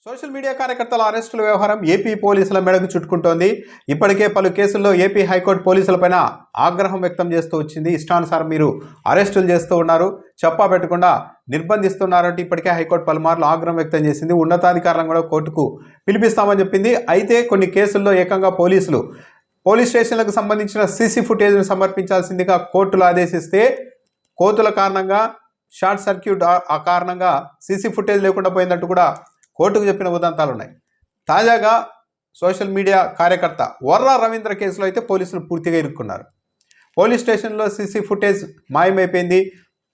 Social media కార్యకర్తల అరెస్టుల వ్యవహారం AP పోలీసుల మెడకు చుట్టుకుంటోంది. ఇప్పటికే పలు కేసుల్లో ఏపీ హైకోర్టు పోలీసులపైన ఆగ్రహం వ్యక్తం చేస్తూ వచ్చింది. ఇష్టానుసారం మీరు అరెస్టులు చేస్తూ ఉన్నారు, చెప్పా పెట్టకుండా నిర్బంధిస్తున్నారంటే ఇప్పటికే హైకోర్టు పలుమార్లు ఆగ్రహం వ్యక్తం చేసింది. ఉన్నతాధికారులను కూడా కోర్టుకు పిలిపిస్తామని చెప్పింది. అయితే కొన్ని కేసుల్లో ఏకంగా పోలీస్ స్టేషన్లకు సంబంధించిన సీసీ ఫుటేజ్ను సమర్పించాల్సిందిగా కోర్టులు ఆదేశిస్తే కోతుల కారణంగా షార్ట్ సర్క్యూట్ ఆ కారణంగా సీసీ ఫుటేజ్ లేకుండా పోయిందంటూ కూడా కోర్టుకు చెప్పిన ఉదంతాలు ఉన్నాయి. తాజాగా సోషల్ మీడియా కార్యకర్త వర్రా రవీంద్ర కేసులో అయితే పోలీసులు పూర్తిగా ఇరుక్కున్నారు. పోలీస్ స్టేషన్లో సీసీ ఫుటేజ్ మాయమైపోయింది,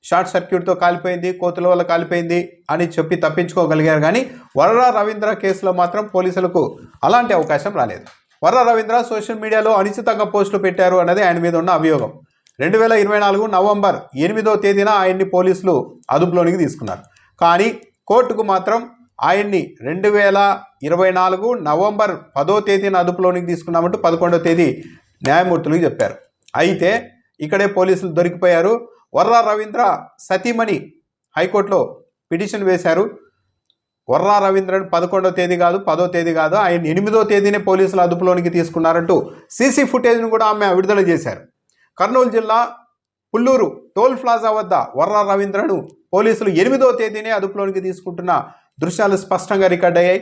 షార్ట్ సర్క్యూట్తో కాలిపోయింది, కోతుల వల్ల కాలిపోయింది అని చెప్పి తప్పించుకోగలిగారు. కానీ వర్రా రవీంద్ర కేసులో మాత్రం పోలీసులకు అలాంటి అవకాశం రాలేదు. వర్రా రవీంద్ర సోషల్ మీడియాలో అనుచితంగా పోస్టులు పెట్టారు అన్నది ఆయన మీద ఉన్న అభియోగం. 2024 నవంబర్ 8వ తేదీన ఆయన్ని పోలీసులు అదుపులోనికి తీసుకున్నారు. కానీ కోర్టుకు మాత్రం ఆయన్ని 2024 నవంబర్ 10వ తేదీన అదుపులోనికి తీసుకున్నామంటూ 11వ తేదీ న్యాయమూర్తులకు చెప్పారు. అయితే ఇక్కడే పోలీసులు దొరికిపోయారు. వర్రా రవీంద్ర సతీమణి హైకోర్టులో పిటిషన్ వేశారు. వర్రా రవీంద్రను 11వ తేదీ కాదు, 10వ తేదీ కాదు, ఆయన 8వ తేదీనే పోలీసులు అదుపులోనికి తీసుకున్నారంటూ సీసీ ఫుటేజ్ను కూడా ఆమె విడుదల చేశారు. కర్నూలు జిల్లా పుల్లూరు టోల్ ప్లాజా వద్ద వర్రా రవీంద్రను పోలీసులు 8వ తేదీనే అదుపులోనికి తీసుకుంటున్న దృశ్యాలు స్పష్టంగా రికార్డ్ అయ్యాయి.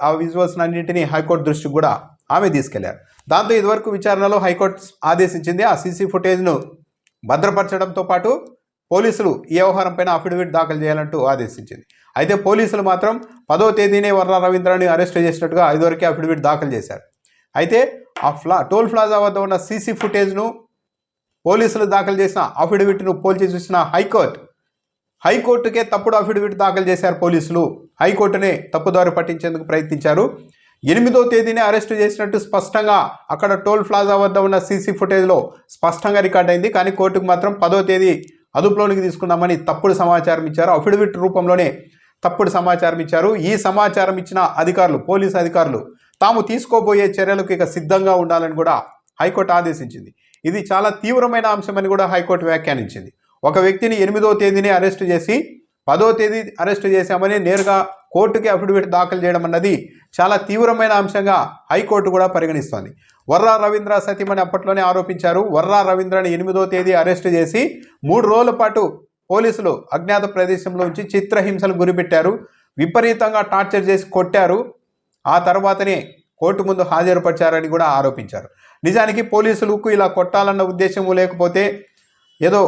ఆ విజువల్స్ అన్నింటినీ హైకోర్టు దృష్టికి కూడా ఆమె తీసుకెళ్లారు. దాంతో ఇదివరకు విచారణలో హైకోర్టు ఆదేశించింది ఆ సీసీ ఫుటేజ్ను భద్రపరచడంతో పాటు పోలీసులు ఈ వ్యవహారం పైన అఫిడవిట్ దాఖలు చేయాలంటూ ఆదేశించింది. అయితే పోలీసులు మాత్రం 10వ తేదీనే వర్రా రవీంద్రని అరెస్ట్ చేసినట్టుగా ఇదివరకే అఫిడవిట్ దాఖలు చేశారు. అయితే ఆ టోల్ ప్లాజా వద్ద ఉన్న సీసీ ఫుటేజ్ను పోలీసులు దాఖలు చేసిన అఫిడవిట్ను పోల్చి చూసిన హైకోర్టుకే తప్పుడు అఫిడవిట్ దాఖలు చేశారు పోలీసులు. హైకోర్టునే తప్పుదారి పట్టించేందుకు ప్రయత్నించారు. 8వ తేదీనే అరెస్టు చేసినట్టు స్పష్టంగా అక్కడ టోల్ ప్లాజా వద్ద ఉన్న సీసీ ఫుటేజ్లో స్పష్టంగా రికార్డ్ అయింది. కానీ కోర్టుకు మాత్రం 10వ తేదీ అదుపులోనికి తీసుకున్నామని తప్పుడు సమాచారం ఇచ్చారు. అఫిడవిట్ రూపంలోనే తప్పుడు సమాచారం ఇచ్చారు. ఈ సమాచారం ఇచ్చిన పోలీసు అధికారులు తాము తీసుకోబోయే చర్యలకు ఇక సిద్ధంగా ఉండాలని కూడా హైకోర్టు ఆదేశించింది. ఇది చాలా తీవ్రమైన అంశమని కూడా హైకోర్టు వ్యాఖ్యానించింది. ఒక వ్యక్తిని 8వ తేదీని అరెస్టు చేసి 10వ తేదీ అరెస్టు చేశామని నేరుగా కోర్టుకి అఫిడవిట్ దాఖలు చేయడం అన్నది చాలా తీవ్రమైన అంశంగా హైకోర్టు కూడా పరిగణిస్తోంది. వర్రా రవీంద్ర సతీమణి అప్పట్లోనే ఆరోపించారు. వర్రా రవీంద్రని 8వ తేదీ అరెస్టు చేసి 3 రోజుల పాటు పోలీసులు అజ్ఞాత ప్రదేశంలో ఉంచి చిత్రహింసలు గురిపెట్టారు, విపరీతంగా టార్చర్ చేసి కొట్టారు, ఆ తర్వాతనే కోర్టు ముందు హాజరుపరిచారని కూడా ఆరోపించారు. నిజానికి పోలీసులకు ఇలా కొట్టాలన్న ఉద్దేశము లేకపోతే ఏదో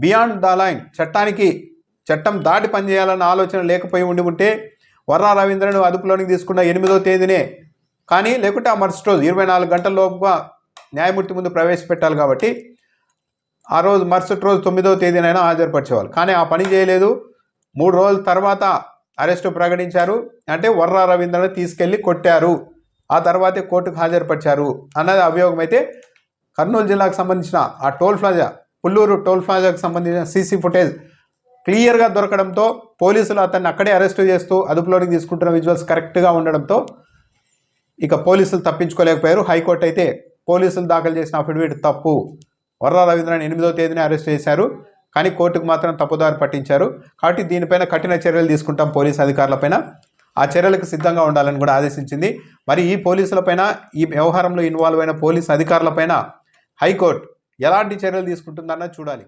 బియాండ్ ద లైన్ చట్టం దాటి పనిచేయాలన్న ఆలోచన లేకపోయి ఉంటే వర్రా రవీంద్రను అదుపులోనికి తీసుకున్న 8వ తేదీనే కానీ, లేకుంటే ఆ మరుసటి రోజు 24 గంటల్లోపుగా న్యాయమూర్తి ముందు ప్రవేశపెట్టాలి కాబట్టి ఆ రోజు మరుసటి రోజు 9వ తేదీనైనా హాజరుపరిచేవాళ్ళు. కానీ ఆ పని చేయలేదు. 3 రోజుల తర్వాత అరెస్టు ప్రకటించారు. అంటే వర్రా రవీంద్రను తీసుకెళ్లి కొట్టారు, ఆ తర్వాతే కోర్టుకు హాజరుపరిచారు అన్నది అభియోగం. అయితే కర్నూలు జిల్లాకు సంబంధించిన ఆ పుల్లూరు టోల్ ప్లాజాకు సంబంధించిన సీసీ ఫుటేజ్ క్లియర్గా దొరకడంతో పోలీసులు అతన్ని అక్కడే అరెస్టు చేస్తూ అదుపులోనికి తీసుకుంటున్న విజువల్స్ కరెక్ట్గా ఉండడంతో ఇక పోలీసులు తప్పించుకోలేకపోయారు. హైకోర్టు అయితే పోలీసులు దాఖలు చేసిన అఫిడవిట్ తప్పు, వర్రా రవీంద్రని 8వ తేదీని అరెస్ట్ చేశారు, కానీ కోర్టుకు మాత్రం తప్పుదారి పట్టించారు. కాబట్టి దీనిపైన కఠిన చర్యలు తీసుకుంటాం పోలీసు అధికారులపైన, ఆ చర్యలకు సిద్ధంగా ఉండాలని కూడా ఆదేశించింది. మరి ఈ పోలీసులపైన, ఈ వ్యవహారంలో ఇన్వాల్వ్ అయిన పోలీసు అధికారులపైన హైకోర్టు ఎలాంటి చర్యలు తీసుకుంటుందన్న చూడాలి.